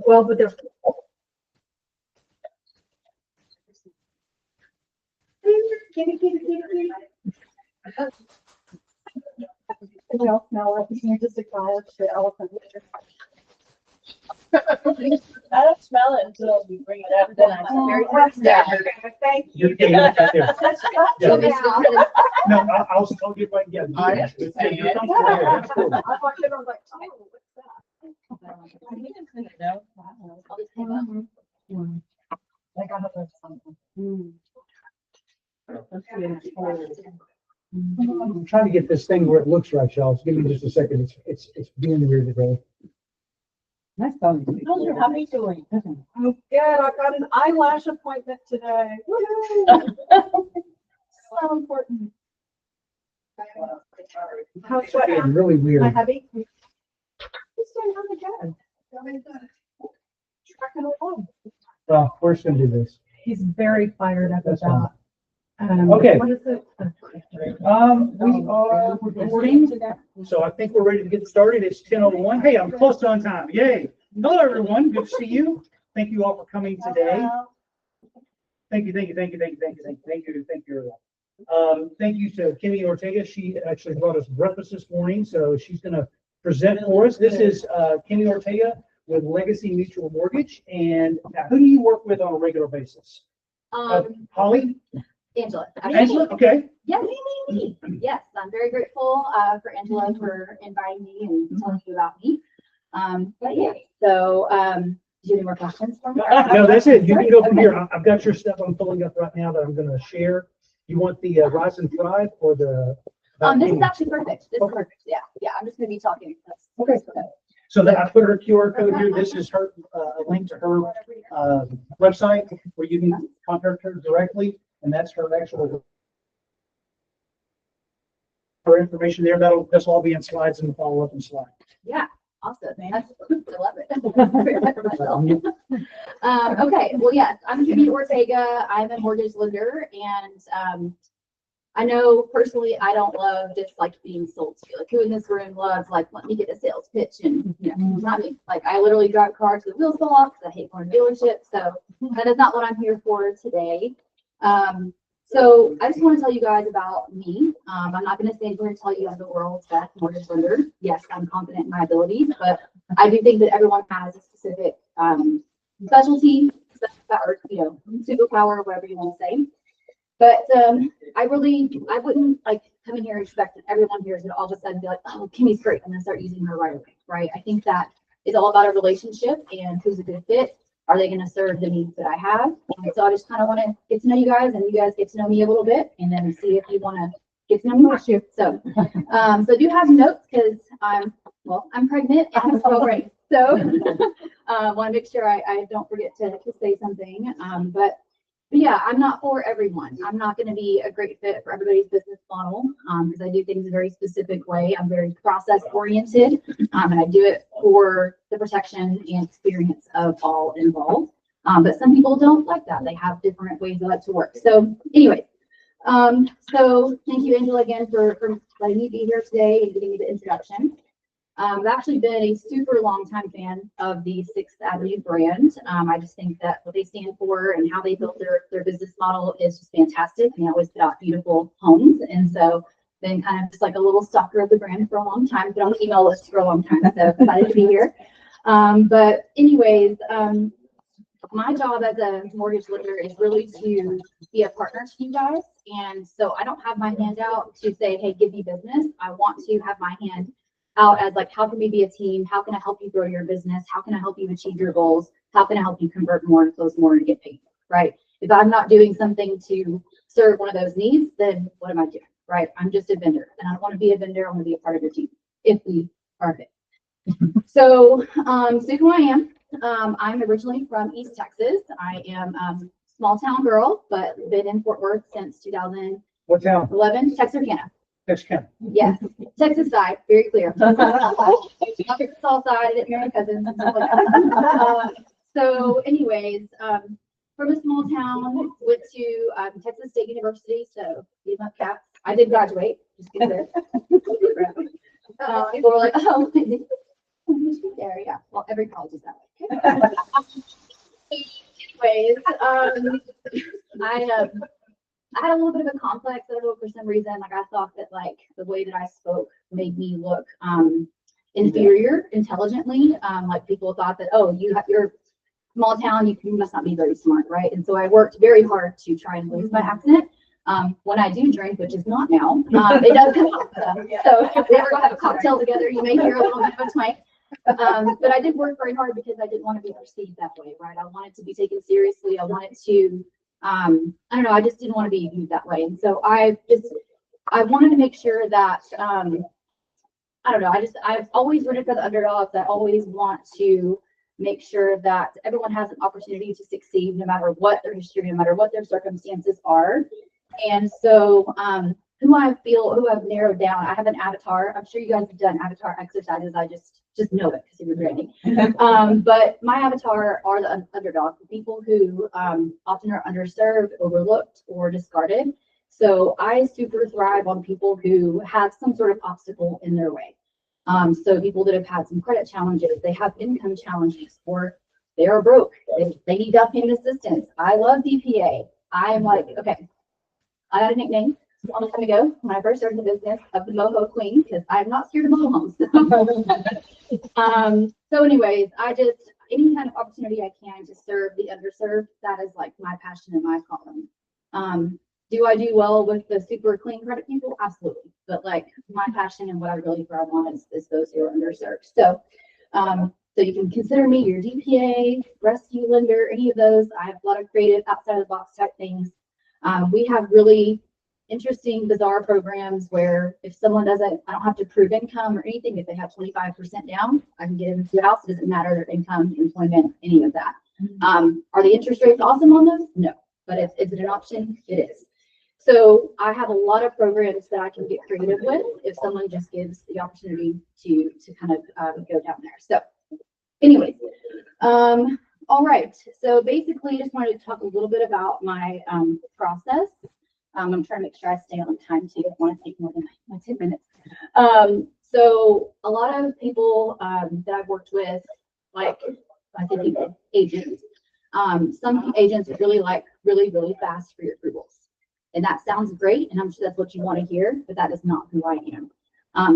Well, but there's. No, no, you're just acknowledge the elephant. I don't smell it until you bring it up, then I'm very Thank You you. can look at it. Yeah. No, I'll get right again. I- You're comfortable here. That's cool. I walked in, I was like, oh, what's that? I'll just hang up. Like I have something. I'm trying to get this thing where it looks right, y'all. So give me just a second. It's being weird today. Nice phone. How's your hubby doing? Oh, good. I got an eyelash appointment today. Woohoo! So important. How's It's being really my weird. hubby? He's doing really good. Really good. Trucking along. Well, we're just gonna do this. He's very fired up That's about. Okay. What is it? We are recording, so I think we're ready to get started. It's 10:01. Hey, I'm close to on time. Yay. Hello, everyone. Good to see you. Thank you all for coming today. Thank you. Thank you. Thank you to Kimi Ortega. She actually brought us breakfast this morning, so she's going to present for us. This is Kimi Ortega with Legacy Mutual Mortgage. And who do you work with on a regular basis? Holly? Angela. Angela? Okay. Yeah, me. Yes, I'm very grateful for Angela for inviting me and telling you about me. But yeah, so do you have any more questions for me? No, that's it. You can go from here. I've got your stuff I'm pulling up right now that I'm going to share. You want the Rise and Thrive or the? This is actually perfect. This is perfect. Yeah, I'm just gonna be talking. Okay. So that I put her QR code here. This is her a link to her website where you can contact her directly, and that's her actual her information there. This will all be in slides and follow up in slides. Yeah, awesome. I love it. Okay, well, yes, I'm Kimi Ortega. I'm a mortgage lender, and I know personally I don't love just like being sold to. Like, who in this room loves like, let me get a sales pitch, and not me. Like, I literally drive cars to the wheels fall off because I hate going to dealerships. So that is not what I'm here for today. So I just want to tell you guys about me. I'm not going to stand here and tell you I'm the world's best mortgage lender. Yes, I'm confident in my abilities, but I do think that everyone has a specific specialty, or superpower, whatever you want to say. But I wouldn't like come in here and expect that everyone here is going to all of a sudden be like, oh, Kimi's great, I'm going to start using her right away, right? I think that it's all about a relationship and who's a good fit. Are they going to serve the needs that I have? And so I just kind of want to get to know you guys, and you guys get to know me a little bit, and then see if you want to get to know me more. So, so I do have notes because I'm pregnant and I'm so great. So want to make sure I don't forget to say something. But yeah, I'm not for everyone. I'm not going to be a great fit for everybody's business model because I do things a very specific way. I'm very process oriented, and I do it for the protection and experience of all involved. But some people don't like that. They have different ways they like to work. So anyway, so thank you, Angela, again for letting me be here today and giving me the introduction. I've actually been a super long time fan of the 6th Avenue brand. I just think that what they stand for and how they built their business model is just fantastic. And they always put out beautiful homes. And so been kind of just like a little stalker of the brand for a long time, been on the email list for a long time. So excited to be here. But anyways, my job as a mortgage lender is really to be a partner to you guys. And so I don't have my hand out to say, hey, give me business. I want to have my hand out as like, how can we be a team? How can I help you grow your business? How can I help you achieve your goals? How can I help you convert more and close more and get paid, right? If I'm not doing something to serve one of those needs, then what am I doing, right? I'm just a vendor, and I don't want to be a vendor. I want to be a part of your team if we are fit. So who I am. I'm originally from East Texas. I am a small town girl, but been in Fort Worth since 2011. What town? Texarkana. Texarkana. Yes, Texas side, very clear. Arkansas side, I didn't marry my cousins and stuff like that. So anyways, from a small town, went to Texas State University, so beat up cats. I did graduate, just get there. People were like, oh, there, yeah. Well, every college is that way. I had a little bit of a complex. I don't know, for some reason, like I thought that like the way that I spoke made me look inferior intelligently. Like people thought that, oh, you're small town, you must not be very smart, right? And so I worked very hard to try and lose my accent. When I do drink, which is not now, it does come out. So if we ever go have a cocktail together, you may hear a little bit of a twang. But I did work very hard because I didn't want to be perceived that way, right? I wanted to be taken seriously. I wanted to, I don't know, I just didn't want to be viewed that way. And so I wanted to make sure that, I don't know, I've always rooted for the underdogs. I always want to make sure that everyone has an opportunity to succeed, no matter what their history, no matter what their circumstances are. And so, who I've narrowed down, I have an avatar. I'm sure you guys have done avatar exercises. I just know it because it was training. But my avatar are the underdogs, the people who often are underserved, overlooked, or discarded. So I super thrive on people who have some sort of obstacle in their way. So people that have had some credit challenges, they have income challenges, or they are broke, they need down payment assistance. I love DPA. I'm like, okay, I got a nickname a long time ago when I first started the business of the Moho Queen, because I'm not scared of mobile homes. So anyways, any kind of opportunity I can to serve the underserved, that is like my passion and my calling. Do I do well with the super clean credit people? Absolutely. But like my passion and what I really thrive on is those who are underserved. So, so you can consider me your DPA, rescue lender, any of those. I have a lot of creative outside of the box type things. We have really interesting, bizarre programs where if someone doesn't, I don't have to prove income or anything. If they have 25% down, I can get them into the house. It doesn't matter their income, employment, any of that. Are the interest rates awesome on those? No. But is it an option? It is. So I have a lot of programs that I can get creative with if someone just gives the opportunity to kind of go down there. So anyways, all right. So basically just wanted to talk a little bit about my process. I'm trying to make sure I stay on time too. I don't want to take more than my 10 minutes. So a lot of people that I've worked with, like I say people, agents, some agents really like really fast for your approvals. And that sounds great, and I'm sure that's what you want to hear, but that is not who I am.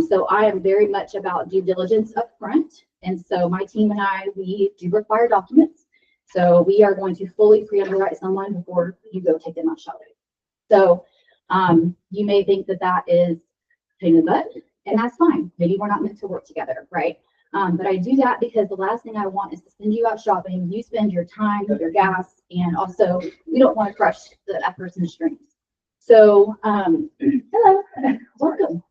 So I am very much about due diligence up front. And so my team and I, we do require documents. So we are going to fully pre-underwrite someone before you go take them out shopping. So you may think that that is pain in the butt, and that's fine. Maybe we're not meant to work together, right? But I do that because the last thing I want is to send you out shopping. You spend your time, your gas, and also we don't want to crush that person's dreams. So, hello, welcome.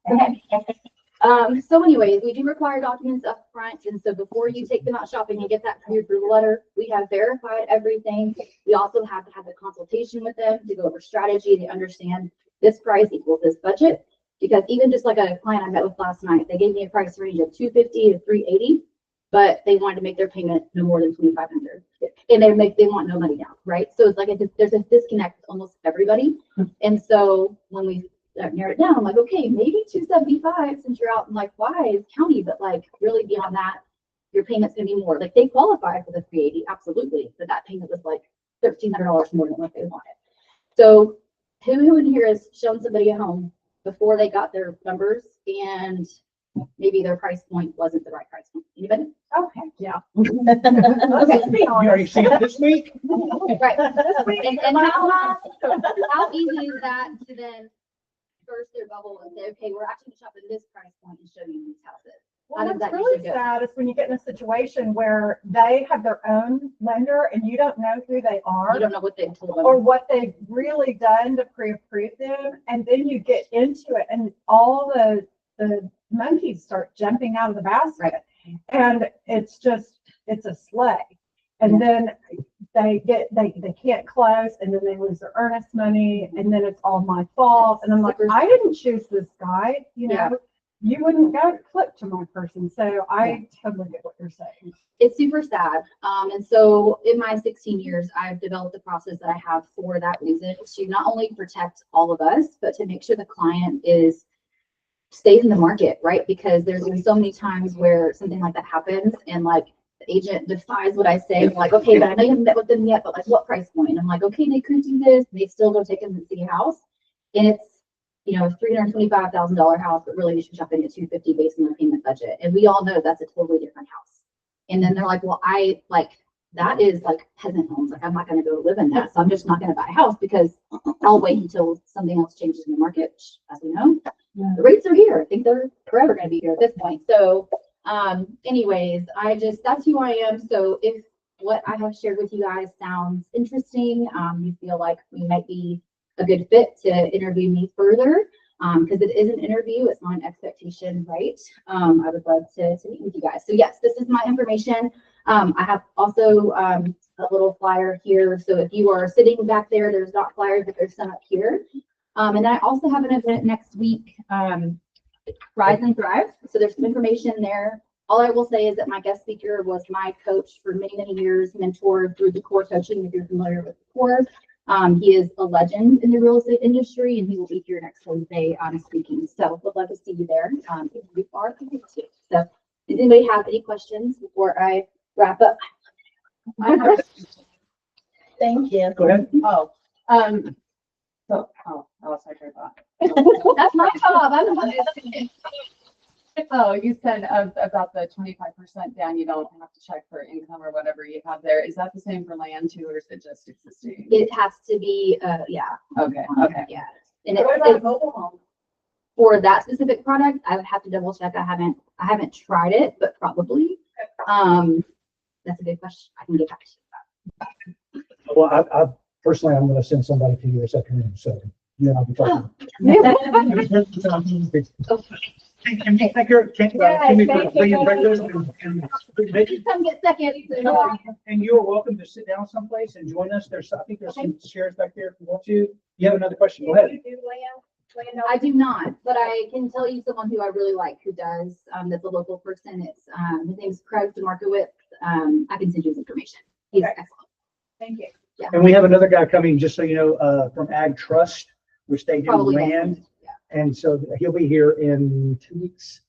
So anyways, we do require documents up front. And so before you take them out shopping and get that pre-approval letter, we have verified everything. We also have to have a consultation with them to go over strategy. They understand this price equals this budget. Because even just like a client I met with last night, they gave me a price range of $250 to $380, but they wanted to make their payment no more than $2,500. And they want no money down, right? So it's like there's a disconnect with almost everybody. And so when we narrowed it down, I'm like, okay, maybe $275 since you're out in like Wise County, but like really beyond that, your payment's gonna be more. Like they qualify for the $380, absolutely, but that payment was like $1,300 more than what they wanted. So who in here has shown somebody a home before they got their numbers and maybe their price point wasn't the right price point? Anybody? Okay, yeah. Okay. You already seen it this week? Right. And how easy is that to then burst their bubble and say, okay, we're actually shopping this price point and show you these houses? Well, what's really sad is when you get in a situation where they have their own lender and you don't know who they are. You don't know what they've told them. Or what they've really done to pre-approve them. And then you get into it and all the monkeys start jumping out of the basket. Right. And it's a sleigh. And then they can't close, and then they lose their earnest money, and then it's all my fault. And I'm like, I didn't choose this guy, you know. Yeah. You wouldn't go flip to my person. So I totally get what you're saying. It's super sad. And so in my 16 years, I've developed a process that I have for that reason, to not only protect all of us, but to make sure the client stays in the market, right? Because there's been so many times where something like that happens and like The agent defies what I say. I'm like, okay, but I know you haven't met with them yet, but like what price point? I'm like, okay, they could do this. They still don't take them to the city house. And it's, you know, a $325,000 house, but really you should jump in at 250 based on the payment budget. And we all know that's a totally different house. And then they're like, well, I like, that is like peasant homes. Like I'm not going to go live in that. So I'm just not going to buy a house because I'll wait until something else changes in the market, which, as we know, the rates are here. I think they're forever going to be here at this point. So anyways, that's who I am. So if what I have shared with you guys sounds interesting, you feel like we might be a good fit to interview me further, because it is an interview, it's not an expectation, right? I would love to meet with you guys. So yes, this is my information. I have also a little flyer here. So if you are sitting back there, there's not flyers, but there's some up here. And I also have an event next week, Rise and Thrive. So there's some information there. All I will say is that my guest speaker was my coach for many, many years, mentor through the core coaching, if you're familiar with the core. He is a legend in the real estate industry, and he will be here next Wednesday speaking. So would love to see you there if you are coming too. So does anybody have any questions before I wrap up? Thank you. Go ahead. I lost my train of thought. That's my job. I'm the Oh, you said about the 25% down, you don't have to check for income or whatever you have there. Is that the same for land too, or is it just existing? It has to be, yeah. Okay. Yeah. And it's mobile home? for that specific product, I would have to double check. I haven't tried it, but probably. That's a good question. I can get back to you. Well, I personally, I'm going to send somebody to you this afternoon, so you and I'll be talking. And thank you, Kimi, for bringing breakfast and Come get seconds. and you're welcome to sit down someplace and join us. I think there's some chairs back there if you want to. You have another question? Go ahead. I do not, but I can tell you someone who I really like who does. That's a local person. It's his name's Craig DeMarkowitz. I can send you his information. He's excellent. Thank you. Yeah. And we have another guy coming, just so you know, from Ag Trust, which they do Probably land. And so he'll be here in 2 weeks.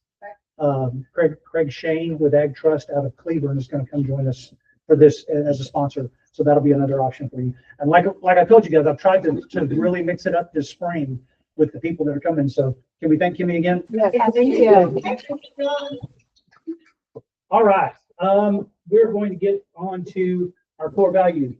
Craig Shane with Ag Trust out of Cleveland is going to come join us for this as a sponsor. So that'll be another option for you. And like I told you guys, I've tried to really mix it up this spring with the people that are coming. So can we thank Kimi again? Yes, thank you. All right. We're going to get on to our core value.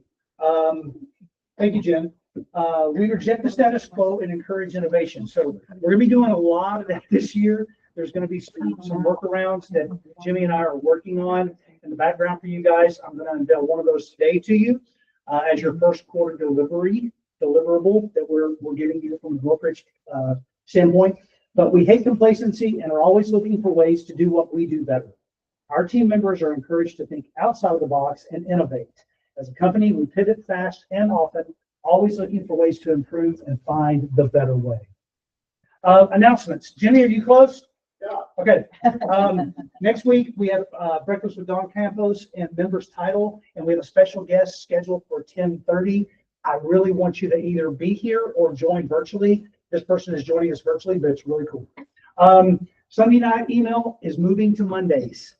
Thank you, Jen. We reject the status quo and encourage innovation. So we're going to be doing a lot of that this year. There's going to be some workarounds that Jimmy and I are working on in the background for you guys. I'm going to unveil one of those today to you as your first quarter deliverable that we're giving you from a brokerage standpoint. But we hate complacency and are always looking for ways to do what we do better. Our team members are encouraged to think outside of the box and innovate. As a company, we pivot fast and often, always looking for ways to improve and find the better way. Announcements. Jimmy, are you close? Yeah. Okay. Next week, we have breakfast with Don Campos and members title, and we have a special guest scheduled for 10:30. I really want you to either be here or join virtually. This person is joining us virtually, but it's really cool. Sunday night email is moving to Mondays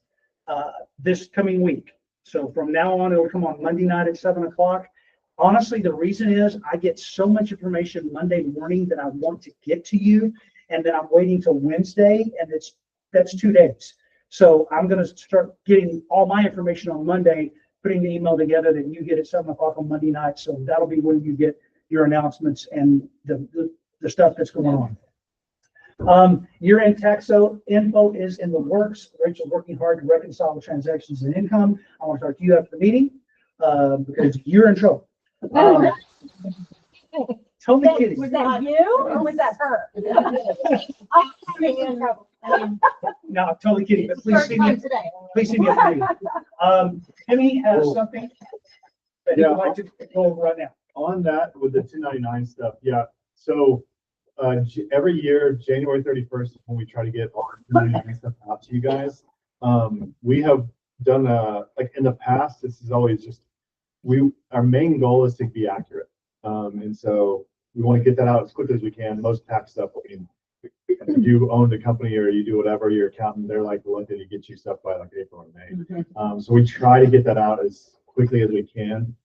this coming week. So from now on, it'll come on Monday night at 7 o'clock. Honestly, the reason is I get so much information Monday morning that I want to get to you, and then I'm waiting till Wednesday, and that's 2 days. So I'm going to start getting all my information on Monday, putting the email together that you get at 7 o'clock on Monday night. So that'll be when you get your announcements and the stuff that's going on. Year-end tax info is in the works. Rachel's working hard to reconcile the transactions and income. I want to talk to you after the meeting because you're in trouble. Tell me, Kitty. Was that you or was that her? I'm in trouble. No, I'm totally kidding, but please see me. Please see me after the meeting. Timmy has something that he'd like to go over right now. On that with the 299 stuff, yeah. So every year, January 31st is when we try to get our 299 stuff out to you guys. We have done like in the past, this is always just our main goal is to be accurate. And so we want to get that out as quickly as we can. Most tax stuff, if you own the company or you do whatever, your accountant, they're like reluctant to get you stuff by like April or May. So we try to get that out as quickly as we can.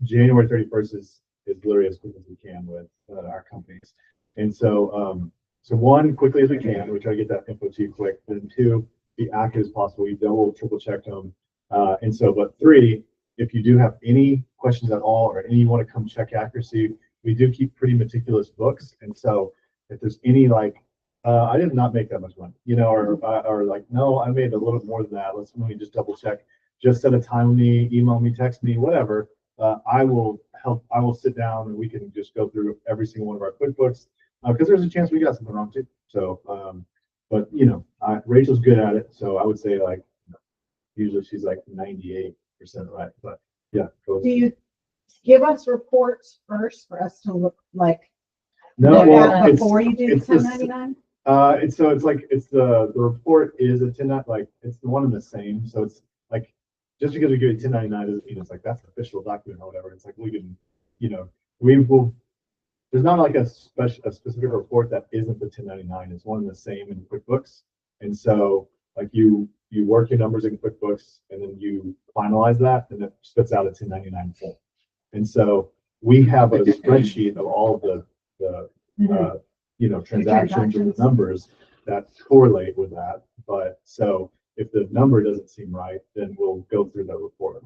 January 31st is literally as quick as we can with our companies. And so, so one, quickly as we can, we try to get that info to you quick. Then two, be accurate as possible. We double, triple check them. And so, but three, if you do have any questions at all or any you want to come check accuracy, we do keep pretty meticulous books. And so if there's any like, I did not make that much money, you know, or like, no, I made a little bit more than that. Let me just double check. Just set a time with me, email me, text me, whatever. I will help. I will sit down and we can just go through every single one of our QuickBooks because there's a chance we got something wrong too. So, but you know, Rachel's good at it. So I would say like, usually she's like 98% right. But yeah. Do you give us reports first for us to look like? No, well, before you do 1099? It's the report is a 1099, like it's the one and the same. So it's like, just because we give you 1099 doesn't mean it's like that's an official document or whatever. It's like we can, you know, we will. There's not like a specific report that isn't the 1099. It's one and the same in QuickBooks, and so like you work your numbers in QuickBooks and then you finalize that, and it spits out a 1099 form. And so we have a spreadsheet of all of the you know, transactions and numbers that correlate with that. But so if the number doesn't seem right, then we'll go through the report.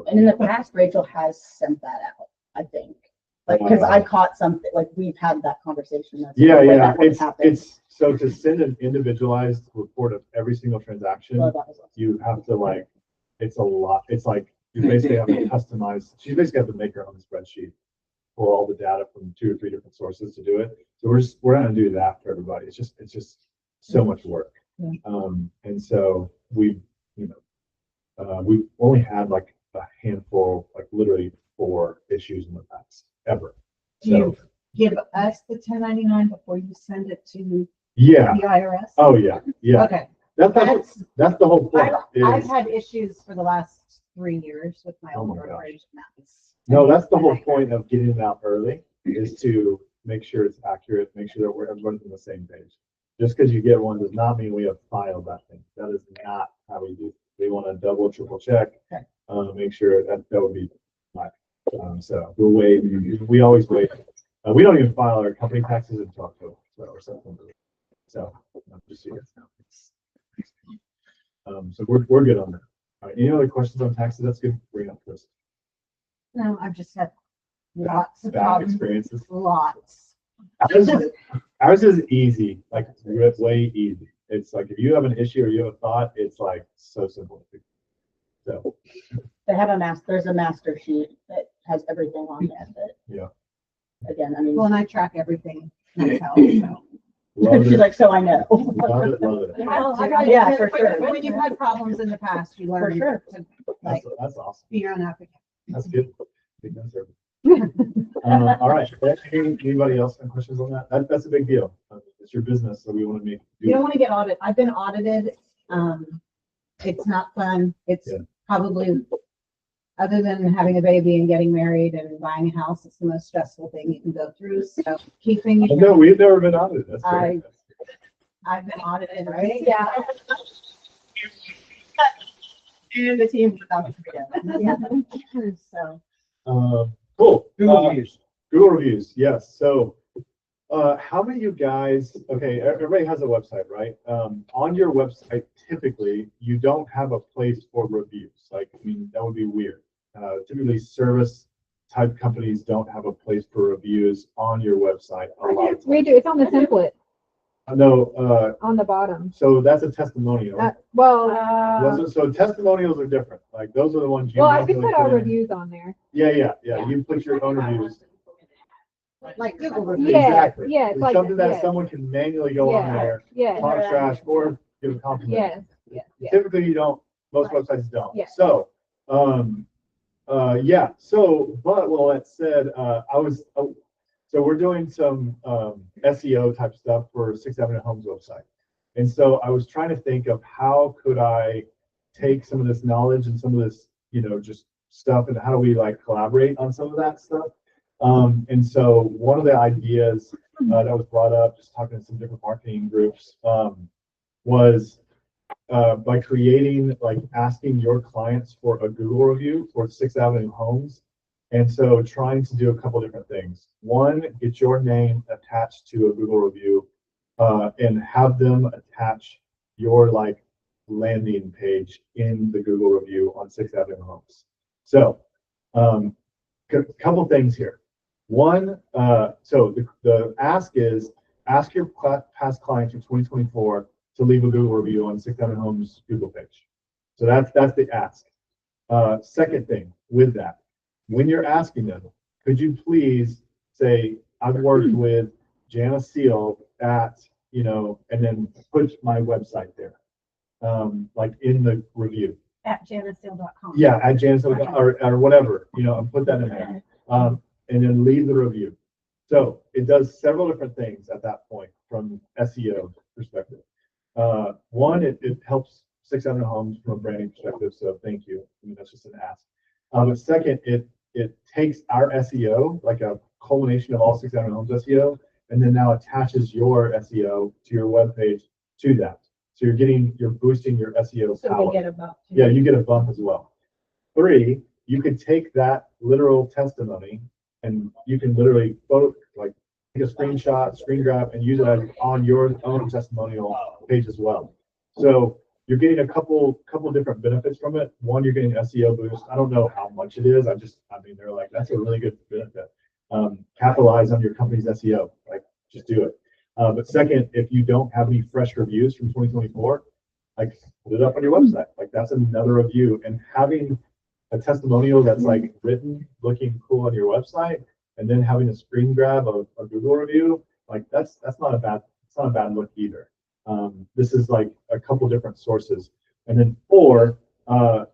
And in the past, Rachel has sent that out, I think. Like, because I caught something, like we've had that conversation. That's Yeah, like, yeah. that It's so to send an individualized report of every single transaction, Oh, that was awesome. you have to like, it's a lot. It's like you basically have to customize. You basically have to make your own spreadsheet for all the data from 2 or 3 different sources to do it. So we're not gonna do that for everybody. It's just so much work. Yeah. And so we've only had like a handful, like literally 4 issues in the past ever. Do you give us the 1099 before you send it to Yeah. the IRS? Oh yeah. Yeah. Okay. That's the whole point. I've is- had issues for the last 3 years with my Oh own my gosh. brokerage. No, that's the whole point of getting it out early is to make sure it's accurate, make sure that everyone's on the same page. Just because you get one does not mean we have filed that thing. That is not how we do it. We want to double, triple check, make sure that would be fine. So we'll wait. We always wait. We don't even file our company taxes until October or something. So just so you guys know. So we're good on that. All right. Any other questions on taxes? That's good. Bring up Chris. No, I've just had lots of Bad problems. experiences. Lots. Ours is easy, like way easy. It's like if you have an issue or you have a thought, it's like so simple. So They have there's a master sheet that has everything on there, but yeah, again, I mean, Well, and I track everything myself, so. love she's it, like, so I know. love it, love it. Yeah, for sure. When you've had problems in the past, you learn sure. to like That's awesome. be your own advocate. That's good. Big answer. All right. Anybody else have questions on that? That's a big deal. It's your business, so we want to make. You don't want to get audited. I've been audited. It's not fun. It's probably, other than having a baby and getting married and buying a house, it's the most stressful thing you can go through. So keeping. No, we've never been audited. That's great. I've been audited, right? Yeah. And the team is out together. Yeah. So. Cool. Google reviews. Google reviews, yes. So, how many of you guys? Okay, everybody has a website, right? On your website, typically you don't have a place for reviews. Like, I mean, that would be weird. Typically, service type companies don't have a place for reviews on your website. A lot of We times. do, it's on the template No, on the bottom. so that's a testimonial. Well, So testimonials are different. Like those are the ones you. well, I can manually put our in. reviews on there. Yeah. You put your own reviews. Like Google reviews. Yeah, Exactly. yeah, it's like, something that yeah, someone can manually go on yeah, there, yeah, talk trash, or give a compliment. yes, yeah. Typically, you don't. Most websites don't. Yeah. So, yeah. So, but well, that said, so we're doing some SEO type stuff for 6th Avenue Homes website, and so I was trying to think of how could I take some of this knowledge and some of this, just stuff, and how do we like collaborate on some of that stuff. And so one of the ideas that was brought up, just talking to some different marketing groups, was by creating, like, asking your clients for a Google review for 6th Avenue Homes. And so trying to do a couple different things. One, get your name attached to a Google review, and have them attach your, like, landing page in the Google review on 6th Avenue Homes. So couple things here. One, so the ask is, ask your past clients for 2024 to leave a Google review on 6th Avenue Homes Google page. So that's the ask. Second thing with that, when you're asking them, could you please say, I've worked with Janice Seal at, you know, and then put my website there, like in the review. At janicehill.com. Yeah, at Janice or whatever, you know, and put that in there. And then leave the review. So it does several different things at that point from SEO perspective. One, it helps 6th Avenue Homes from a branding perspective. So thank you. I mean, that's just an ask. But second, it takes our SEO, like a culmination of all 6th Avenue Homes SEO, and then now attaches your SEO to your webpage to that. So you're boosting your SEO So power. we get a bump. too. Yeah, you get a bump as well. 3, you could take that literal testimony and you can literally take a screenshot, screen grab, and use it on your own testimonial page as well. So you're getting a couple different benefits from it. One, you're getting an SEO boost. I don't know how much it is. I mean, they're like, that's a really good benefit. Capitalize on your company's SEO, like just do it. But second, if you don't have any fresh reviews from 2024, like put it up on your website. Like that's another review, and having a testimonial that's like written, looking cool on your website, and then having a screen grab of a Google review, like it's not a bad look either. This is like a couple different sources. And then 4,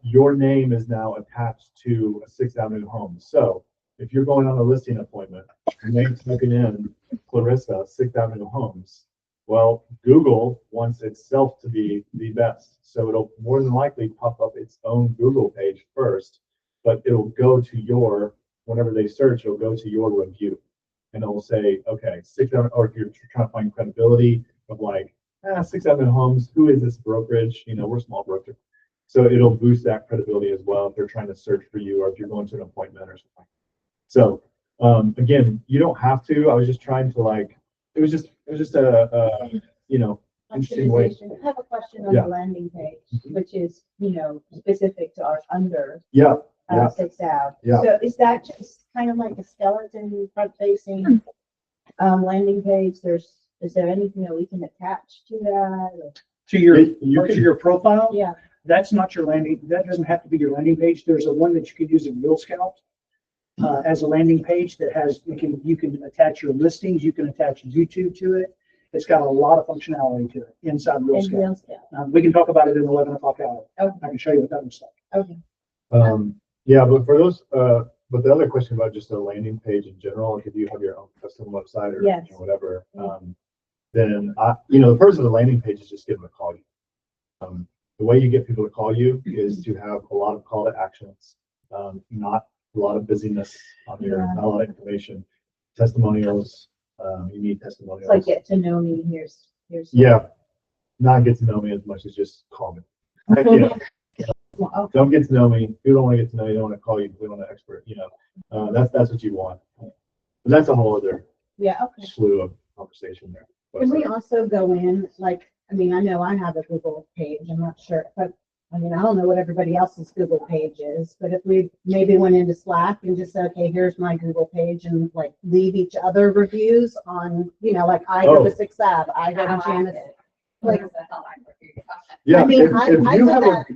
your name is now attached to a 6th Avenue home. So if you're going on a listing appointment, and they're typing in Clarissa, 6th Avenue Homes, well, Google wants itself to be the best. So it'll more than likely pop up its own Google page first, but it'll go to whenever they search, it'll go to your review. And it'll say, okay, 6th Avenue, or if you're trying to find credibility of like, 6th Avenue Homes, who is this brokerage? You know, we're a small brokerage. So it'll boost that credibility as well if they're trying to search for you or if you're going to an appointment or something. So again, you don't have to. I was just trying to it was just a interesting way. I have a question on Yeah. the landing page, which is, specific to our under Yeah. 6th Ave. Yeah. So is that just kind of like a skeleton front facing landing page? Is there anything that we can attach to that? Or- To your, You to can- your profile? Yeah. That's not your landing, that doesn't have to be your landing page. There's a one that you can use in Real Scout as a landing page that has, you can attach your listings, you can attach YouTube to it. It's got a lot of functionality to it inside Real In Scout. Real Scout. We can talk about it in 11 o'clock hour. Okay. I can show you what that looks like. Okay. Yeah, but for those, but the other question about just a landing page in general, like if you have your own custom website or Yes. whatever, then the purpose of the landing page is just get them to call you. The way you get people to call you is to have a lot of call to actions, not a lot of busyness on your, not a lot of information, testimonials. You need testimonials. It's like get to know me. Here's. Yeah, not get to know me as much as just call me. Yeah. Well, Don't get to know me. You don't want to get to know you. Don't want to call you. We don't want an expert. That's what you want. But that's a whole other yeah. Okay. slew of conversation there. Can we also go in, I know I have a Google page, I'm not sure, but I don't know what everybody else's Google page is, but if we maybe went into Slack and just said, okay, here's my Google page and leave each other reviews on, I go to 6th Ave, I go to Janice. Yeah, I mean,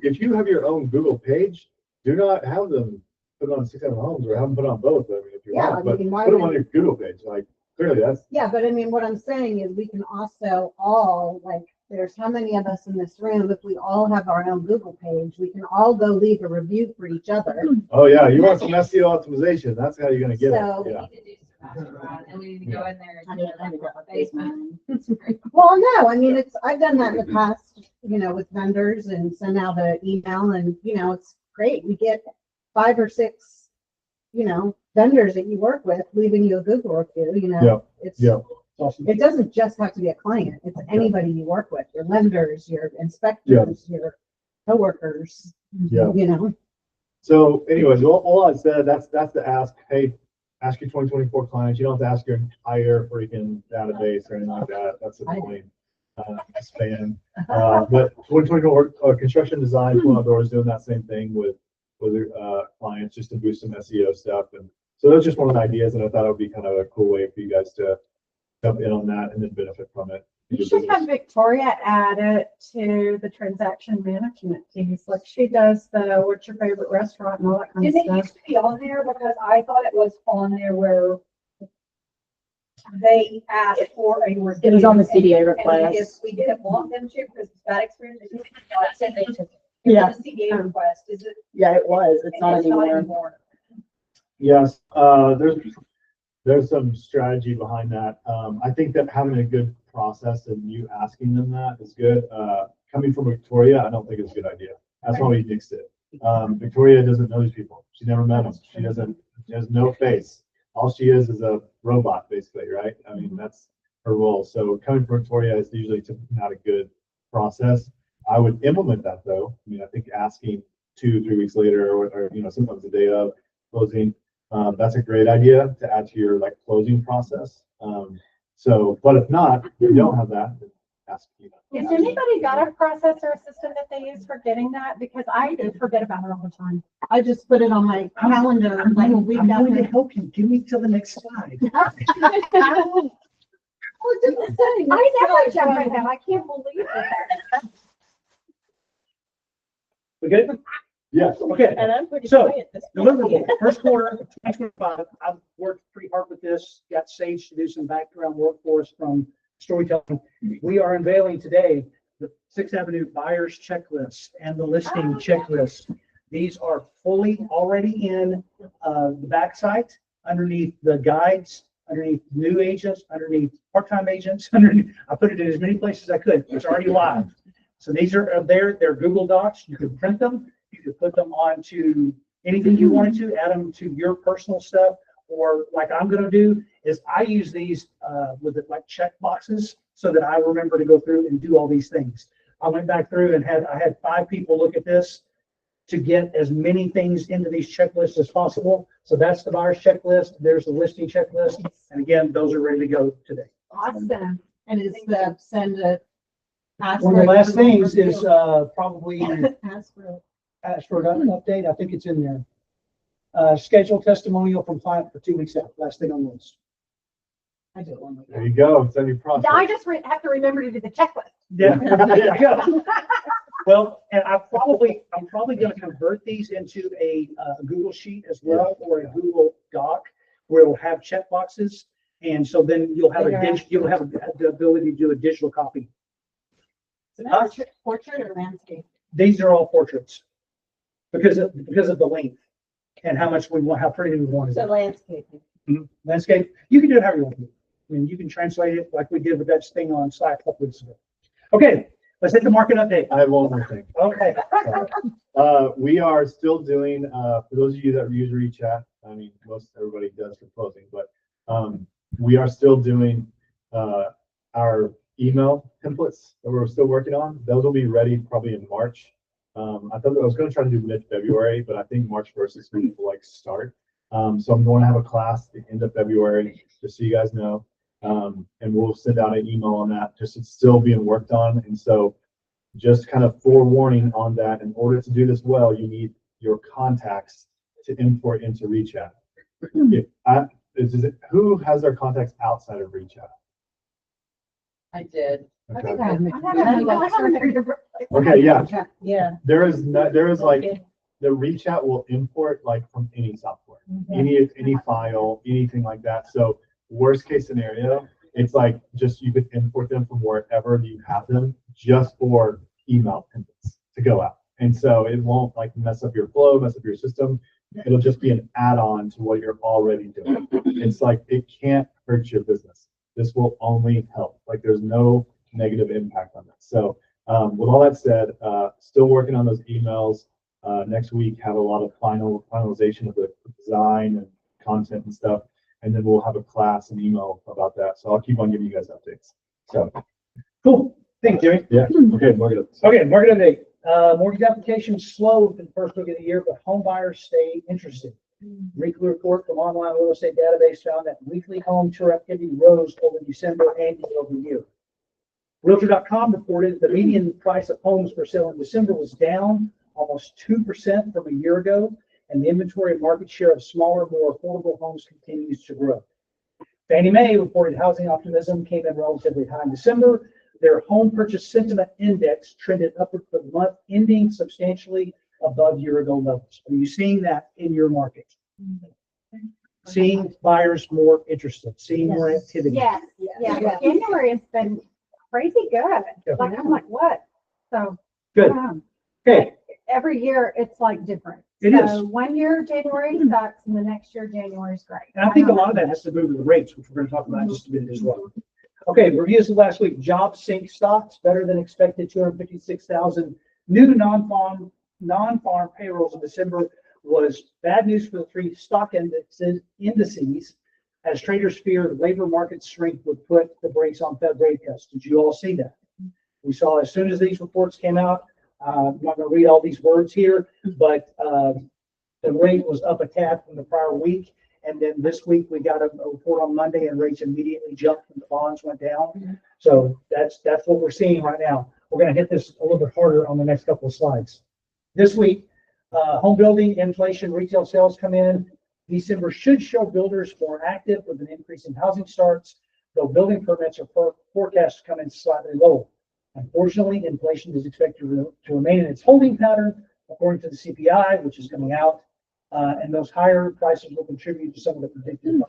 if you have your own Google page, do not have them put on 6 Avenue Homes or have them put on both. I mean, if you want, but why put them would- on your Google page. Like clearly, that's Yeah, but what I'm saying is we can also all, there's how many of us in this room, if we all have our own Google page, we can all go leave a review for each other. oh yeah, you want some SEO optimization. That's how you're gonna get So- it. Yeah. And we need to go in there and do it I need to on Facebook. Well, no, I've done that in the past, with vendors and send out an email and, it's great. We get 5 or 6, you know, vendors that you work with leaving you a Google review, you Yeah, know, it's, yeah. Awesome. it doesn't just have to be a client. It's anybody you work with, your lenders, your inspectors, your coworkers, Yeah. you know. So anyways, all I said, that's the ask. Hey, ask your 2024 clients. You don't have to ask your entire freaking database or anything like that. That's annoying. Spam. But 2024 construction design, Full Outdoors doing that same thing with clients just to boost some SEO stuff. And so that's just one of the ideas, and I thought it would be kind of a cool way for you guys to jump in on that and then benefit from it. You should have Victoria add it to the transaction management piece, like she does the what's your favorite restaurant and all that kind of Did it stuff. used to be on there? Because I thought it was on there where they asked for a review. It was on the CDA And request. we didn't want them to, because it's bad experience. They said they took it. Yeah. It was a CDA request, is it? Yeah, it was. It's not anymore. Yes, there's some strategy behind that. I think that having a good process and you asking them that is good. Coming from Victoria, I don't think it's a good idea. That's why we nixed it. Victoria doesn't know these people. She never met them. She has no face. All she is a robot, basically, right? I mean, that's her role. So coming from Victoria is usually not a good process. I would implement that though. I mean, I think asking 2-3 weeks later, or you know, sometimes the day of closing, that's a great idea to add to your like closing process. So, but if not, if you don't have that, then ask, you know. Has anybody got a process or a system that they use for getting that? Because I do forget about it all the time. I just put it on my calendar, like a week I'm going to after. help you. Give me till the next slide. I never check my mail. I can't believe it. We good? Yes. Okay. And I'm pretty So, quiet this Deliverable, first quarter of 2025. I've worked pretty hard with this, got Sage to do some background work for us from storytelling. We are unveiling today the 6th Avenue buyers checklist and the listing checklist. These are fully already in the backside, underneath the guides, underneath new agents, underneath part-time agents, underneath. I put it in as many places as I could. It's already live. So these are there. They're Google Docs. You can print them. You could put them onto anything you wanted to, add them to your personal stuff, or like I'm going to do is I use these with it like check boxes so that I remember to go through and do all these things. I went back through and I had 5 people look at this to get as many things into these checklists as possible. So that's the buyer's checklist. There's the listing checklist. And again, those are ready to go today. Awesome. And it's the send a. One of the last things is probably Ask for ask for an update. I think it's in there. Schedule testimonial from client for 2 weeks out. Last thing on the list. I do it one There you go. It's in your process. Now I just have to remember to do the checklist. Yeah. There you go. Well, and I'm probably going to convert these into a Google Sheet as well, or a Google Doc where it'll have check boxes. And so then you'll have the ability to do a digital copy. Portrait or landscape? These are all portraits because of the length and how much we want, how pretty we want So it. landscaping. Landscape, you can do it however you want to. I mean, you can translate it like we did with that thing on Slack a couple weeks ago. Okay, let's hit the market update. I have one more thing. Okay. We are still doing, for those of you that use ReChat, I mean, most everybody does for closing, but we are still doing our email templates that we're still working on. Those will be ready probably in March. I thought I was going to try to do mid-February, but I think March 1st is when people like start. So I'm going to have a class at the end of February, just so you guys know. And we'll send out an email on that, just it's still being worked on. And so just kind of forewarning on that, in order to do this well, you need your contacts to import into ReChat. Who has their contacts outside of ReChat? I did. Okay. Okay, Okay, yeah. Yeah. There is like, the ReChat will import like from any software, any file, anything like that. So worst case scenario, it's like just you could import them from wherever you have them just for email templates to go out. And so it won't like mess up your flow, mess up your system. It'll just be an add-on to what you're already doing. It's like, it can't hurt your business. This will only help. Like there's no negative impact on that. So with all that said, still working on those emails. Next week, have a lot of finalization of the design and content and stuff. And then we'll have a class and email about that. So I'll keep on giving you guys updates. So, Cool. Thanks, Jimmy. yeah. Okay, market. Okay, market update. Mortgage applications slowed in the first week of the year, but home buyers stay interested. Weekly report from online real estate database found that weekly home tour activity rose over December and year over year. Realtor.com reported the median price of homes for sale in December was down almost 2% from a year ago, and the inventory and market share of smaller, more affordable homes continues to grow. Fannie Mae reported housing optimism came in relatively high in December. Their home purchase sentiment index trended upward for the month, ending substantially above year-ago levels. Are you seeing that in your market? Seeing buyers more interested, seeing more activity? Yes, yeah, January has been crazy good. Like, I'm like, what? So. Good. Okay, Every year, it's like different. It So is. one year, January sucks, and the next year, January is great. and I think a lot of that has to do with the rates, which we're going to talk about in just a minute as well. Okay, reviews of last week. Job sync stocks better than expected. 256,000 new non-farm payrolls in December was bad news for the three stock indices, as traders feared labor market strength would put the brakes on Fed rate cuts. Did you all see that? We saw as soon as these reports came out. I'm not going to read all these words here, but the rate was up a tad from the prior week. And then this week we got a report on Monday and rates immediately jumped and the bonds went down. So that's what we're seeing right now. We're going to hit this a little bit harder on the next couple of slides. This week, home building, inflation, retail sales come in. December should show builders more active with an increase in housing starts, though building permits are forecast to come in slightly lower. Unfortunately, inflation is expected to remain in its holding pattern, according to the CPI, which is coming out. And those higher prices will contribute to some of the predicted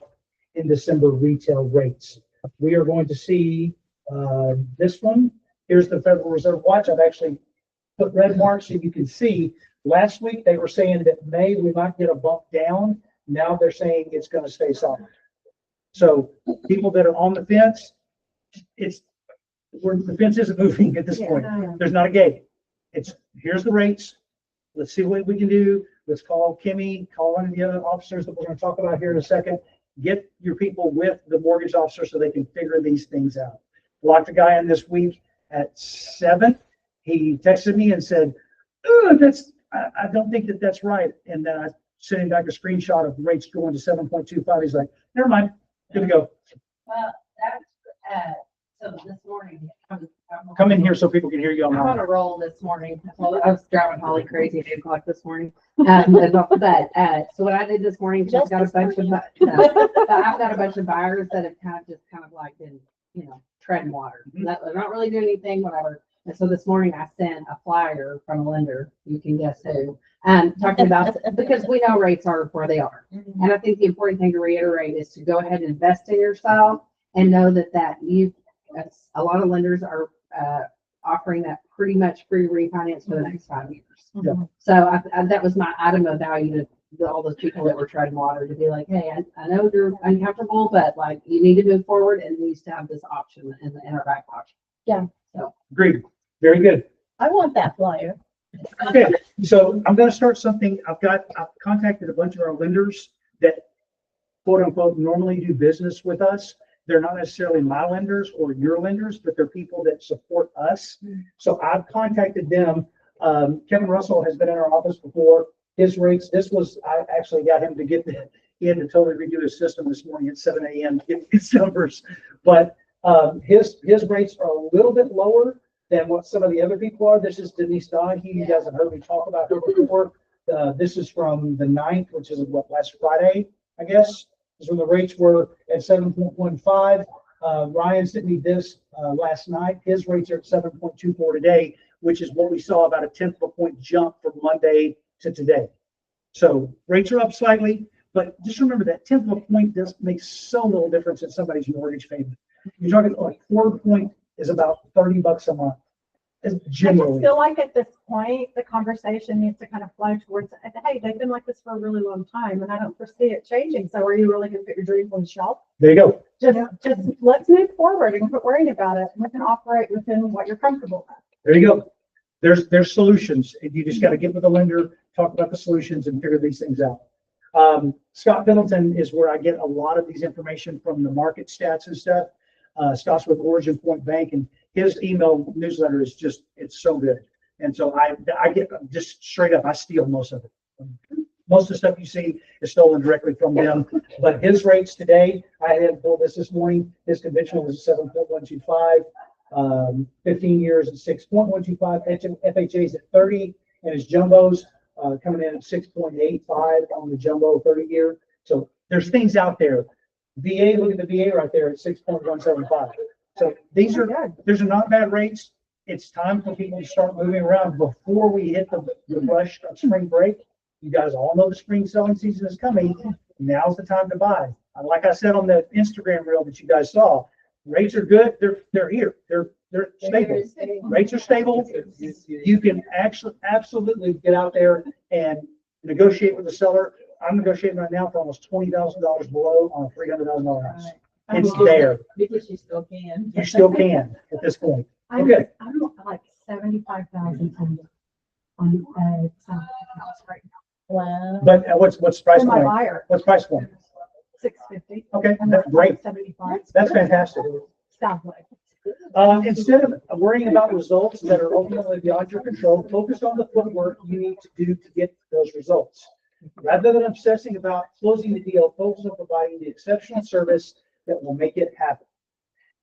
in December retail rates. We are going to see this one. Here's the Federal Reserve Watch. I've actually put red marks so you can see. Last week they were saying that May we might get a bump down. Now they're saying it's going to stay solid. So people that are on the fence, the fence isn't moving at this point. There's not a gate. It's here's the rates. Let's see what we can do. Let's call Kimi, call one of the other officers that we're going to talk about here in a second. Get your people with the mortgage officer so they can figure these things out. Locked a guy in this week at 7. He texted me and said, I don't think that's right. And then I sent him back a screenshot of rates going to 7.25. He's like, never mind, good to go. Well, that's, so this morning. Come in here so people can hear you I'm on online. a roll this morning. Well, I was driving Holly crazy at 8 o'clock this morning. So what I did this morning, just got a bunch of, I've got a bunch of buyers that have kind of like been, treading water. They're not really doing anything, whatever. And so this morning I sent a flyer from a lender, you can guess who, talking about, because we know rates are where they are. And I think the important thing to reiterate is to go ahead and invest in yourself and know that a lot of lenders are offering that pretty much free refinance for the next 5 years. Yeah. So that was my item of value to all those people that were treading water, to be like, hey, I know you're uncomfortable, but like you need to move forward and needs to have this option in our back pocket. Yeah. So Agreed. Very good. I want that flyer. Okay, so I'm going to start something. I've contacted a bunch of our lenders that quote unquote normally do business with us. They're not necessarily my lenders or your lenders, but they're people that support us. So I've contacted them. Kevin Russell has been in our office before. His rates, I actually got him to he had to totally redo his system this morning at 7 a.m. to get these numbers. But his rates are a little bit lower than what some of the other people are. This is Denise Donahue. You guys have heard me talk about her before. This is from the 9th, which is last Friday, I guess. This is when the rates were at 7.15. Ryan sent me this last night. His rates are at 7.24 today, which is what we saw, about a 1/10 of a point jump from Monday to today. So rates are up slightly, but just remember that 1/10 of a point does make so little difference in somebody's mortgage payment. You're talking like 4 point is about $30 a month. I just Generally. feel like at this point, the conversation needs to kind of flow towards, hey, they've been like this for a really long time and I don't foresee it changing. So are you really going to put your dreams on the shelf? There you go. Just let's move forward and quit worrying about it. We can operate within what you're comfortable with. There you go. There's solutions. You just got to get with the lender, talk about the solutions and figure these things out. Scott Pendleton is where I get a lot of these information from, the market stats and stuff. Scott's with Origin Point Bank, and his email newsletter is just, it's so good. And so I get just straight up, I steal most of it. Most of the stuff you see is stolen directly from them, but his rates today, I had pulled this morning, his conventional was 7.125, 15 years at 6.125, FHA's at 30, and his jumbos coming in at 6.85 on the jumbo 30 year. So there's things out there. VA, look at the VA right there at 6.175. So these are not bad rates. It's time for people to start moving around before we hit the rush of spring break. You guys all know the spring selling season is coming. Now's the time to buy. Like I said on the Instagram reel that you guys saw, rates are good. They're here. They're stable. Rates are stable. You can actually absolutely get out there and negotiate with the seller. I'm negotiating right now for almost $20,000 below on a $300,000 house. It's there. Because you still can. You still can at this point. I'm like 75,000 on some house right now. Wow. But what's price For my point? buyer, What's price point? 650. Okay, And that's great. 75. That's fantastic. Southwood. Instead of worrying about results that are ultimately beyond your control, focus on the footwork you need to do to get those results. Rather than obsessing about closing the deal, focus on providing the exceptional service that will make it happen.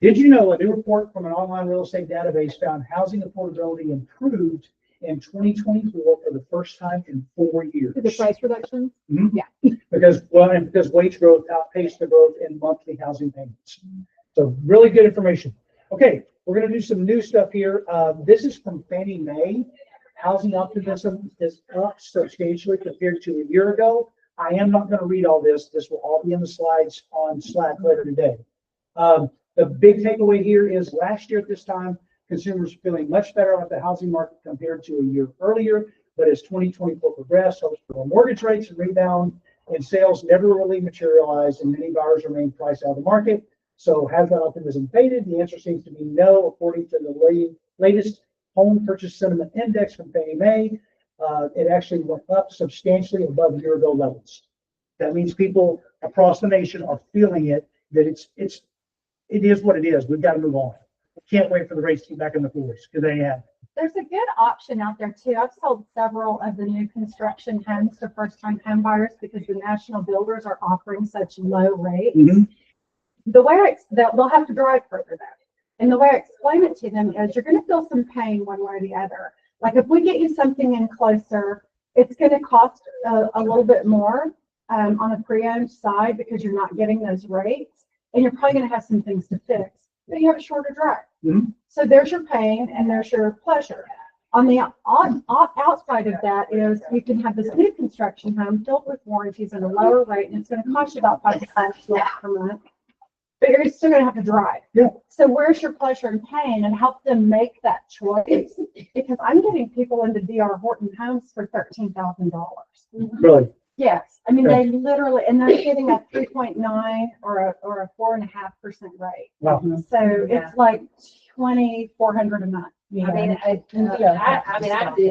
Did you know a new report from an online real estate database found housing affordability improved in 2024 for the first time in 4 years? The price reduction? Mhm. Yeah. Because wage growth outpaced the growth in monthly housing payments. So really good information. Okay, we're going to do some new stuff here. This is from Fannie Mae. Housing optimism is up substantially compared to a year ago. I am not going to read all this. This will all be in the slides on Slack later today. The big takeaway here is last year at this time, consumers are feeling much better about the housing market compared to a year earlier. But as 2024 progressed, mortgage rates and rebound and sales never really materialized, and many buyers remain priced out of the market. So has that optimism faded? The answer seems to be no, according to the latest home purchase sentiment index from Fannie Mae. It actually went up substantially above year-ago levels. That means people across the nation are feeling it, that it is what it is. We've got to move on. Can't wait for the rates to get back in the floors because they have. There's a good option out there too. I've sold several of the new construction homes to first-time home buyers because the national builders are offering such low rates. Mhm. The way they'll have to drive further though. And the way I explain it to them is you're going to feel some pain one way or the other. Like if we get you something in closer, it's going to cost a little bit more on a pre-owned side because you're not getting those rates, and you're probably going to have some things to fix. But you have a shorter drive. Mhm. So there's your pain and there's your pleasure. On the outside of that is you can have this new construction home filled with warranties at a lower rate, and it's going to cost you about $5 per month. But you're still going to have to drive. Yeah. So where's your pleasure and pain, and help them make that choice? Because I'm getting people into D.R. Horton homes for $13,000. Really? Yes, I mean, they literally, and they're getting a 3.9 or a 4.5% rate. Wow. So it's like $2,400 a month. I mean, I do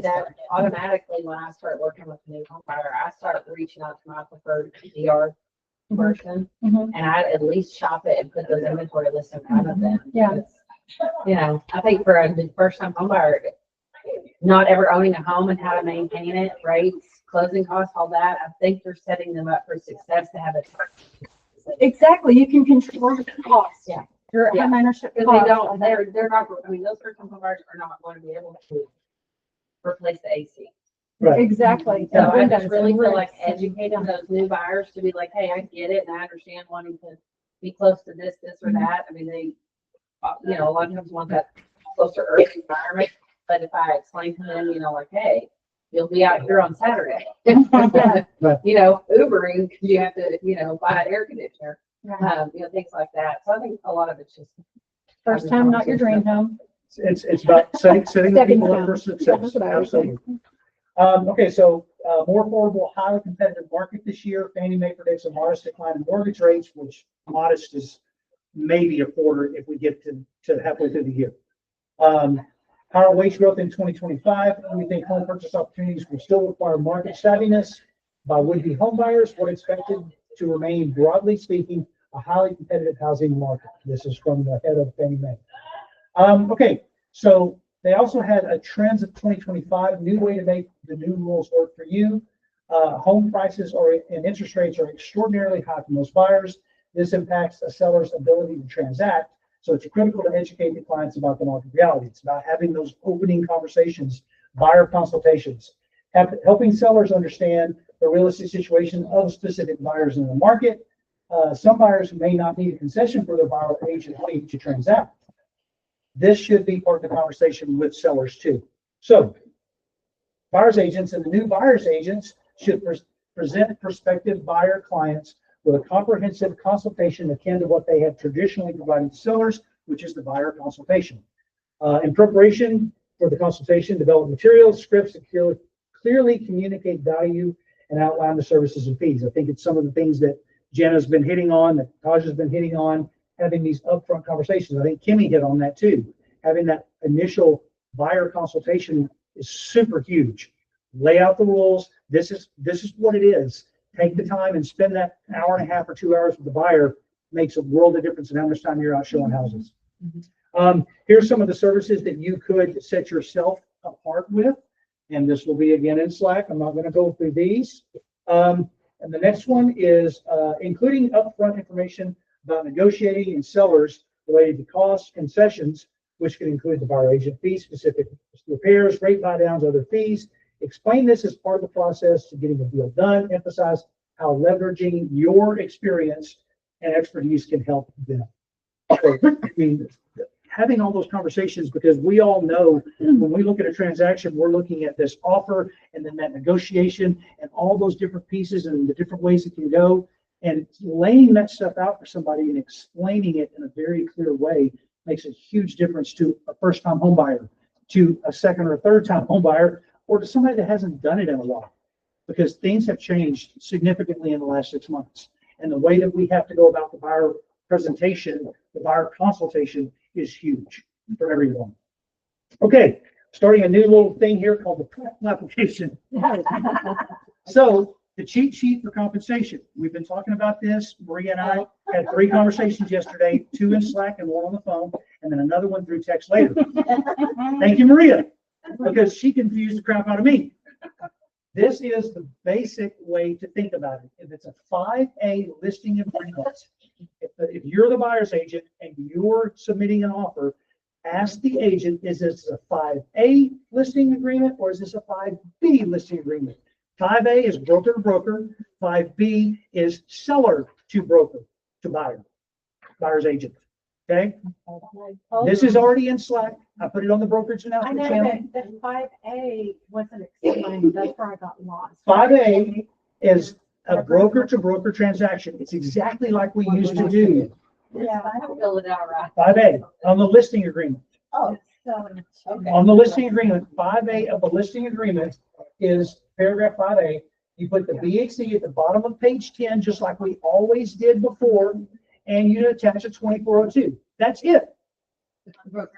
that automatically when I start working with a new home buyer. I start reaching out to my preferred DR person, Mhm. and I at least shop it and put those inventory lists in front of them. Yeah. You know, I think for a first time home buyer, not ever owning a home and how to maintain it, rates, closing costs, all that, I think you're setting them up for success to have it. Exactly, you can control the cost. Yeah. Your Yeah. home ownership Because they cost. don't, they're not, I mean, those first time home buyers are not going to be able to replace the AC. Right. Exactly. So I And just windows really and feel like roofs. educating those new buyers to be like, hey, I get it and I understand wanting to be close to this or that. I mean, they, you know, a lot of times want that closer earth environment. But if I explain to them, you know, like, hey, you'll be out here on Saturday, you know, Ubering, because you have to, you know, buy an air conditioner, Right. you know, things like that. So I think a lot of it's just First time, not your dream home. It's about setting the people up for Stepping success. That's what I was Absolutely. Okay, so more affordable, highly competitive market this year. Fannie Mae predicts a modest decline in mortgage rates, which modest is maybe a quarter if we get to halfway through the year. Higher wage growth in 2025. We think home purchase opportunities will still require market savviness. by would-be homebuyers, what expected to remain, broadly speaking, a highly competitive housing market. This is from the head of Fannie Mae. Okay, so they also had a trends of 2025, new way to make the new rules work for you. Home prices and interest rates are extraordinarily high for most buyers. This impacts a seller's ability to transact. So it's critical to educate the clients about the market reality. It's about having those opening conversations, buyer consultations, helping sellers understand the realistic situation of specific buyers in the market. Some buyers may not need a concession for their buyer or agent wanting to transact. This should be part of the conversation with sellers too. So buyer's agents and the new buyer's agents should present prospective buyer clients with a comprehensive consultation akin to what they have traditionally provided to sellers, which is the buyer consultation. In preparation for the consultation, develop materials, scripts that clearly communicate value and outline the services and fees. I think it's some of the things that Jenna's been hitting on, that Taj has been hitting on, having these upfront conversations. I think Kimi hit on that too. Having that initial buyer consultation is super huge. Lay out the rules. This is what it is. Take the time and spend that hour and a half or 2 hours with the buyer. Makes a world of difference in how much time you're out showing houses. Here's some of the services that you could set yourself apart with. And this will be again in Slack. I'm not going to go through these. And the next one is including upfront information about negotiating and sellers related to costs, concessions, which can include the buyer agent fee, specific repairs, rate buy downs, other fees. Explain this as part of the process to getting the deal done. Emphasize how leveraging your experience and expertise can help them. So, I mean, having all those conversations, because we all know when we look at a transaction, we're looking at this offer and then that negotiation and all those different pieces and the different ways it can go. And laying that stuff out for somebody and explaining it in a very clear way makes a huge difference to a first-time home buyer, to a second or third-time home buyer, or to somebody that hasn't done it in a while. Because things have changed significantly in the last 6 months. And the way that we have to go about the buyer presentation, the buyer consultation is huge for everyone. Okay, starting a new little thing here called the practical application. So the cheat sheet for compensation. We've been talking about this. Maria and I had 3 conversations yesterday, 2 in Slack and 1 on the phone, and then another one through text later. Thank you, Maria, because she confused the crap out of me. This is the basic way to think about it. If it's a 5A listing agreement, if you're the buyer's agent and you're submitting an offer, ask the agent, is this a 5A listing agreement or is this a 5B listing agreement? 5A is broker to broker. 5B is seller to broker to buyer, buyer's agent. Okay? This is already in Slack. I put it on the brokerage I announcement know channel. that 5A wasn't explained. That's where I got lost. 5A is a broker to broker transaction. It's exactly like we used to do. Yeah. Fill it out right. 5A on the listing agreement. Oh, So, okay. On the listing agreement, 5A of the listing agreement is paragraph 5A. You put the BHC at the bottom of page 10, just like we always did before, and you attach a 2402. That's it.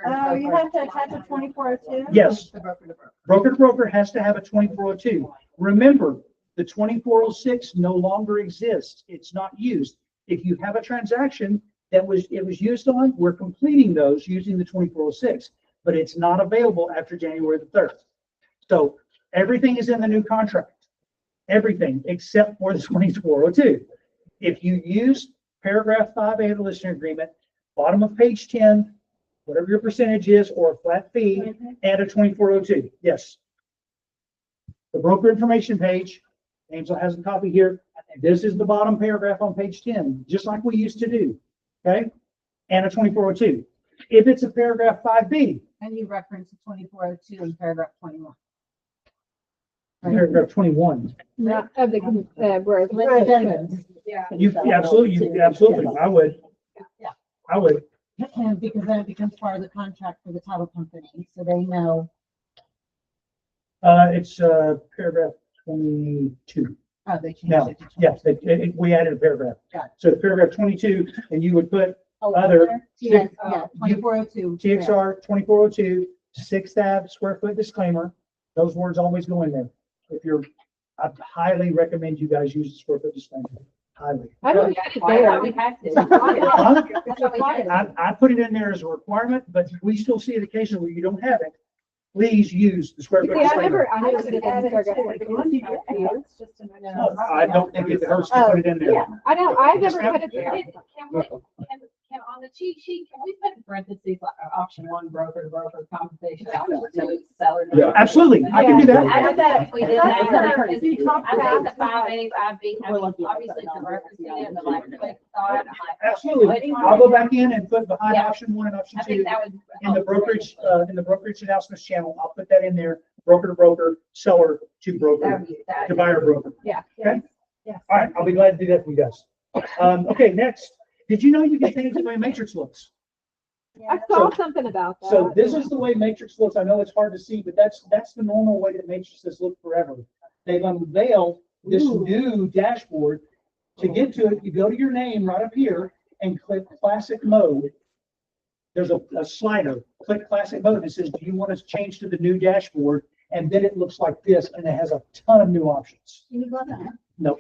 oh, you have to attach a 2402? Yes, The broker to broker. broker to broker has to have a 2402. Remember, the 2406 no longer exists. It's not used. If you have a transaction that it was used on, we're completing those using the 2406, but it's not available after January the 3rd. So everything is in the new contract. Everything except for the 2402. If you use paragraph 5A of the listing agreement, bottom of page 10, whatever your percentage is, or a flat fee, add a 2402. Yes. The broker information page, Angela has a copy here. This is the bottom paragraph on page 10, just like we used to do. Okay? And a 2402. If it's a paragraph 5B, And you reference 2402 in paragraph 21. paragraph 21. Not of the, broker. Absolutely. I would. Yeah. I would. Because then it becomes part of the contract for the title company, so they know. It's paragraph 22. Oh, they changed No, it to 22. yes, we added a paragraph. Got it. So paragraph 22, and you would put Oh, other- Yeah, 2402. TXR 2402, 6th Ave, square foot disclaimer. Those words always go in there. If you're I highly recommend you guys use the square footage thing. Highly. I don't get it Why there. don't we have to? I put it in there as a requirement, but we still see it occasionally where you don't have it. Please use the square See, footage. I never thing. put it in there. I don't think it hurts to put it in there. I've never had it there. Can on the cheat sheet, can we put in parentheses like option one, broker to broker compensation, option two, seller? Yeah. Absolutely, I can do that. I know that if we did that, Yeah. because you talked about the 5A, 5B, I mean, obviously the referencing it, but like, quick thought, I'm like. Absolutely. I'll go back in and put behind Yeah. option one and option I two think that would. in the brokerage announcements channel. I'll put that in there, broker to broker, seller to That broker, would be, that. to buyer broker. Yeah. Okay? Yes. All right, I'll be glad to do that for you guys. Okay, next. Did you know you can change the way matrix looks? I saw something about that. So this is the way matrix looks. I know it's hard to see, but that's the normal way that matrices look forever. They've unveiled this new dashboard. To get to it, you go to your name right up here and click classic mode. There's a slider, click classic mode. It says, do you want to change to the new dashboard? And then it looks like this, and it has a ton of new options. You love that. No,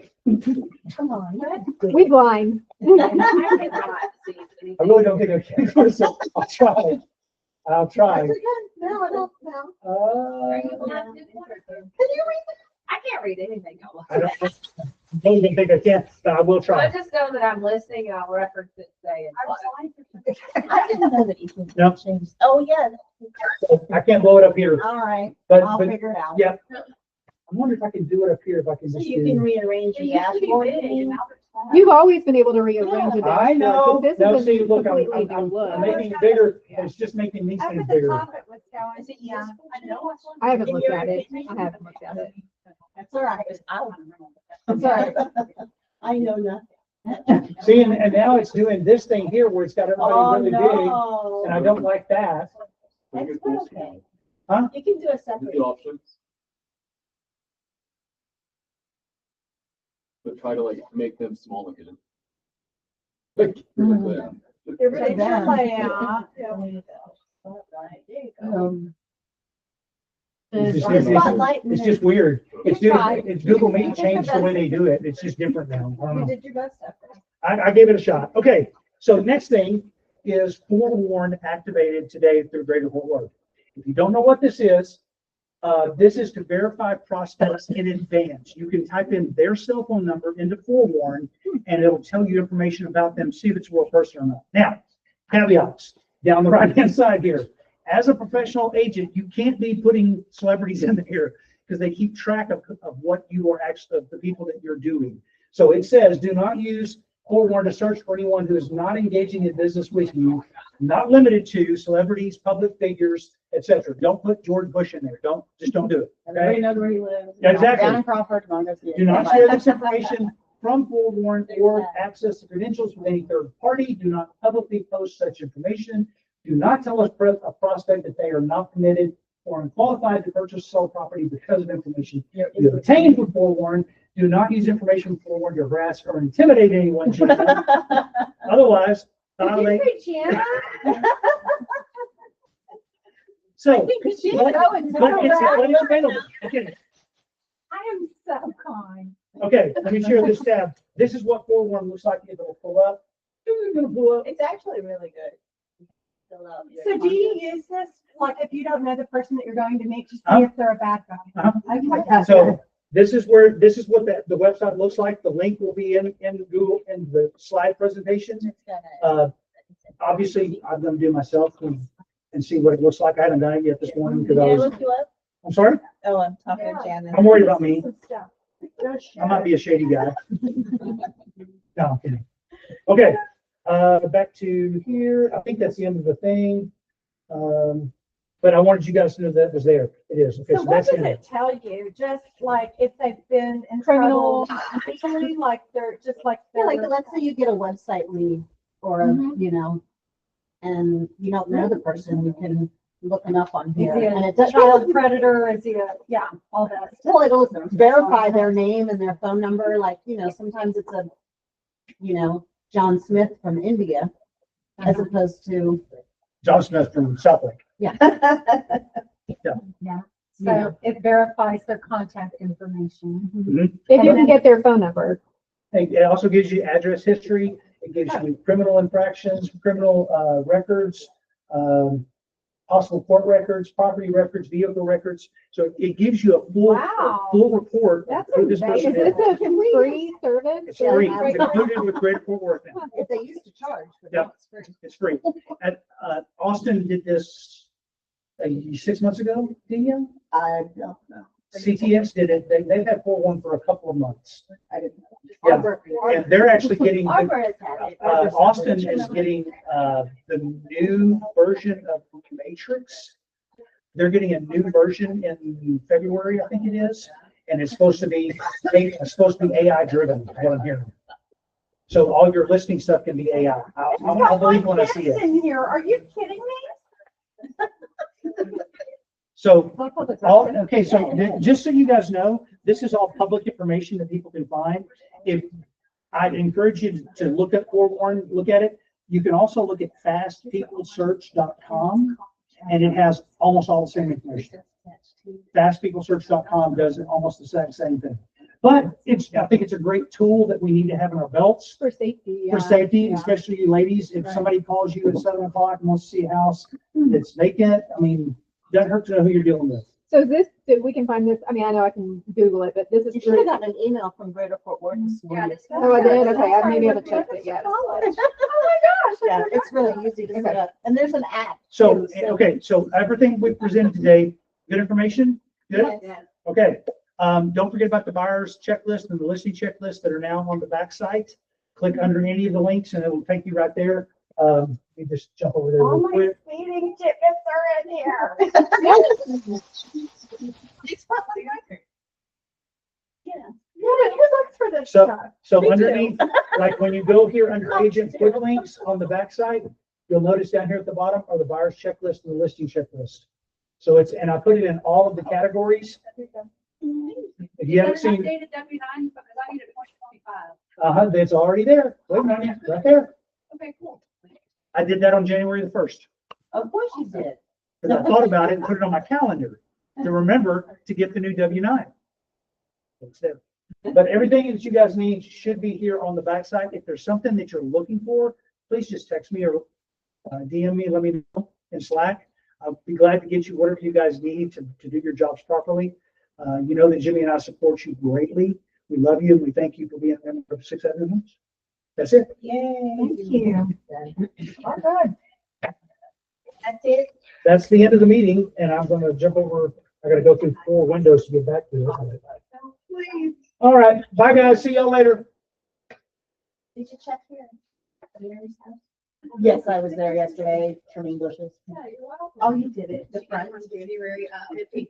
Come on. We blind. I really don't think I can. So I'll try. I'll try. No, I don't know. Can you read it? I can't read anything. I don't even think I can, but I will I try. just know that I'm listening and I'll reference it saying. I didn't know that you could No. change. Oh, yeah. I can't blow it up here, All right. but I'll but figure it out. yeah. I wonder if I can do it up here. If I can So just you can do. rearrange the dashboard. You've always been able to rearrange it. I know. This No, is see, a look, completely I'm new look. making it bigger. And it's just making these Up things at the bigger. top it was going, yeah. I know. I haven't looked at it. I haven't looked at it. That's all right. I don't remember. That's all right. I know nothing. See, and now it's doing this thing here where it's got Oh, everybody really big, no. and I don't like that. That's okay. Huh? You can do a separate. The options. But try to like make them small again. Like, really clear. Change your layout. It's just- Spotlight. It's just weird. It's Google Meet changed the way they do it. It's just different now. I don't You know. did your best effort. I gave it a shot. Okay, so next thing is forewarn activated today through Greater Fort Worth. If you don't know what this is to verify prospects in advance. You can type in their cell phone number into forewarn and it'll tell you information about them, see if it's a real person or not. Now, caveats down the right-hand side here. As a professional agent, you can't be putting celebrities in here because they keep track of what you are actually, of the people that you're doing. So it says, do not use forewarn to search for anyone who is not engaging in business with you, not limited to celebrities, public figures, etc. Don't put George Bush in there. Just don't do it. Everybody Okay? knows where he lives. Yeah, exactly. Down in Crawford, Monmouth. Do not share this information from forewarn or access the credentials with any third party. Do not publicly post such information. Do not tell a prospect that they are not committed or unqualified to purchase or sell property because of information you obtained from forewarn. Do not use information from forewarn to harass or intimidate anyone. Otherwise, violate. So, but it's available. Okay. I am so kind. Okay, let me share this tab. This is what forewarn looks like. It'll pull up. It's gonna pull up. It's actually really good. So do you use this, like, if you don't know the person that you're going to meet, just see Huh? if they're a bad guy? Uh-huh. Okay. So this is what the website looks like. The link will be in Google in the slide presentation. Obviously, I'm gonna do it myself and see what it looks like. I haven't done it yet this morning because I was, I'm sorry? Oh, I'm talking to Jan. I'm worried about me. Some stuff. I might be a shady guy. No, I'm kidding. Okay, back to here. I think that's the end of the thing. But I wanted you guys to know that was there. It is. Okay, So so what that's does it. it tell you? Just like if they've been in Criminal. trouble, usually like they're just like. Yeah, like, they're- let's say you get a website lead or, you know, and you don't know the person, you can look them up on Is here. he And a it does, child predator? Is he a, yeah, all that. well, it'll verify their name and their phone number. Like, you know, sometimes it's a, you know, John Smith from India as opposed to, John Smith from South Lake. yeah. Yeah. Yeah. Yeah. So it verifies their contact information. If you can get their phone number. It also gives you address history. It gives you criminal infractions, criminal records, possible court records, property records, vehicle records. So it gives you a Wow. full report. of That's who this amazing. person Is is. this a free service? It's free. Yeah. It's included with Greater Fort Worth now. If they used to charge, but Yeah. now it's free. It's free. And, Austin did this 6 months ago, didn't you? I don't know. CTS did it. They've had 4-1 for a couple of months. I didn't know. Yeah. Arbor- And they're actually getting, Arbor has had it. Austin is getting, the new version of Matrix. They're getting a new version in February, I think it is, and it's supposed to be AI driven, is what I'm hearing. So all your listing stuff can be AI. I'll believe when I see it. In here, are you kidding me? So, okay, so just so you guys know, this is all public information that people can find. If I'd encourage you to look at Forewarn, look at it. You can also look at fastpeoplesearch.com, and it has almost all the same information. Fastpeoplesearch.com does almost the exact same thing. But I think it's a great tool that we need to have in our belts For safety. for safety, especially you ladies. If somebody calls you at 7 o'clock and wants to see a house that's vacant, I mean, doesn't hurt to know who you're dealing with. So we can find this, I mean, I know I can Google it, but this You is. should have gotten an email from Greater Fort Worth this morning. Oh, I did? Okay, I maybe haven't checked it yet. Oh my gosh. Yeah, it's really easy to set up. And there's an app. So, too, okay, so everything we presented today, good information? Good? Okay. Don't forget about the buyer's checklist and the listing checklist that are now on the back site. Click under any of the links and it will take you right there. You just jump over there All real my quick. speeding tickets are in here. Yeah, who looks for this So, stuff? so Me too. underneath, like when you go here under agent quick links on the backside, you'll notice down here at the bottom are the buyer's checklist and the listing checklist. So it's, and I put it in all of the categories. If you haven't seen, Updated W9, because I need it 2025. it's already there. Wait a minute, right there. Okay, cool. I did that on January the 1st. Of course you did. Because I thought about it and put it on my calendar to remember to get the new W9. It's there. But everything that you guys need should be here on the backside. If there's something that you're looking for, please just text me or DM me, let me know in Slack. I'll be glad to get you whatever you guys need to do your jobs properly. You know that Jimmy and I support you greatly. We love you and we thank you for being a member of 6 Avenue Homes. That's it. Yay. Thank you. All good. That's it. That's the end of the meeting and I'm going to jump over. I got to go through 4 windows to get back to it. Please. All right. Bye guys. See y'all later. Did you check here? Mary's house? Yes, I was there yesterday trimming bushes. Yeah, you're welcome. Oh, you did it. The front. January 15th.